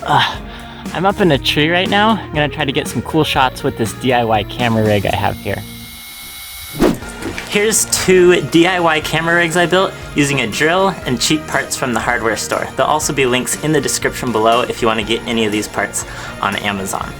I'm up in a tree right now. I'm gonna try to get some cool shots with this DIY camera rig I have here. Here's 2 DIY camera rigs I built using a drill and cheap parts from the hardware store. There'll also be links in the description below if you want to get any of these parts on Amazon.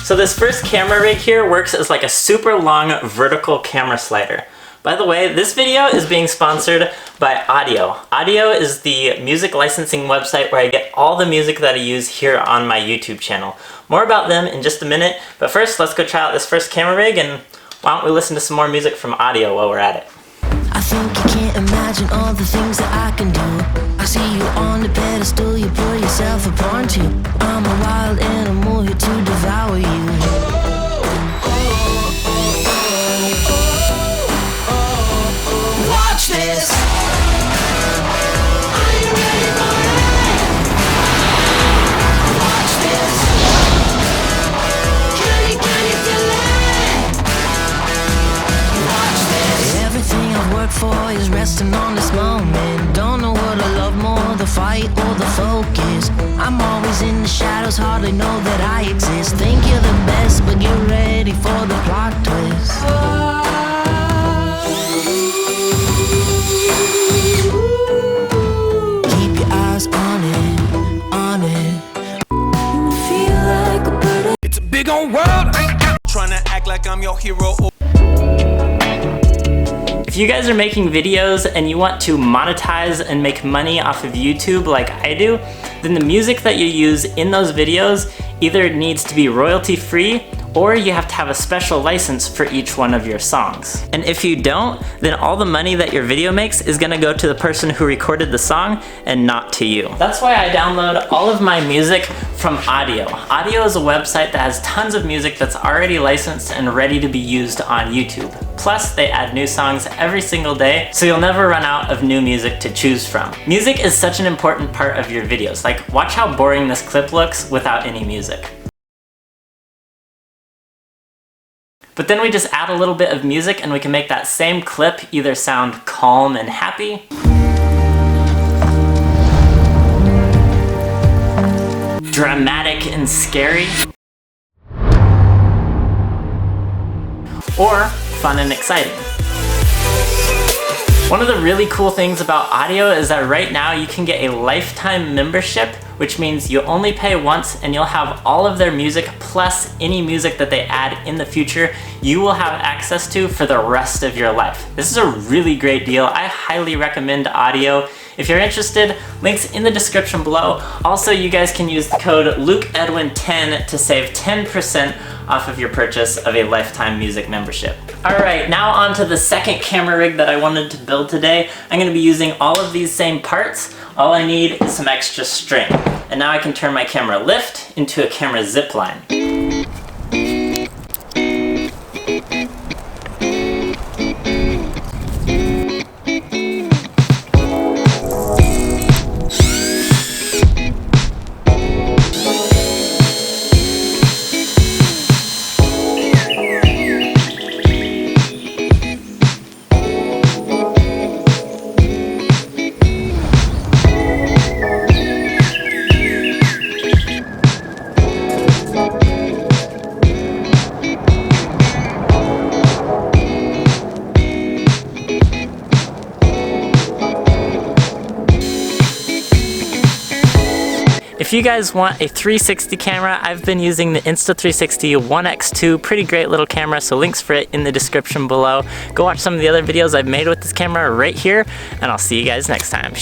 So this first camera rig here works as like a super long vertical camera slider. By the way, this video is being sponsored by Audio. Audio is the music licensing website where I get all the music that I use here on my YouTube channel. More about them in just a minute, but first let's go try out this first camera rig, and why don't we listen to some more music from Audio while we're at it. I think you can't imagine all the things that I can do. I see you on the pedestal, you put yourself upon to. I'm a wild animal here to devour you. Watch this. Are you ready for it? Watch this. Can you feel it? Watch this. Everything I've worked for is resting on this moment. Don't know what I love more, the fight or the focus. I'm always in the shadows, hardly know that I exist. Think you're the best, but get ready for the plot twist. Keep your eyes on it, on it. Feel like a bird. It's a big old world. I ain't trying to act like I'm your hero. If you guys are making videos and you want to monetize and make money off of YouTube like I do, then the music that you use in those videos either needs to be royalty free or you have to have a special license for each one of your songs. And if you don't, then all the money that your video makes is gonna go to the person who recorded the song and not to you. That's why I download all of my music from Audio. Audio is a website that has tons of music that's already licensed and ready to be used on YouTube. Plus, they add new songs every single day, so you'll never run out of new music to choose from. Music is such an important part of your videos. Like, watch how boring this clip looks without any music. But then we just add a little bit of music and we can make that same clip either sound calm and happy, dramatic and scary, or fun and exciting. One of the really cool things about Audio is that right now you can get a lifetime membership, which means you only pay once and you'll have all of their music plus any music that they add in the future you will have access to for the rest of your life. This is a really great deal. I highly recommend Audio. If you're interested, links in the description below. Also, you guys can use the code LukeEdwin10 to save 10% off of your purchase of a lifetime music membership. All right, now on to the second camera rig that I wanted to build today. I'm gonna be using all of these same parts. All I need is some extra string. And now I can turn my camera lift into a camera zip line. If you guys want a 360 camera, I've been using the Insta360 1X2, pretty great little camera, so links for it in the description below. Go watch some of the other videos I've made with this camera right here, and I'll see you guys next time.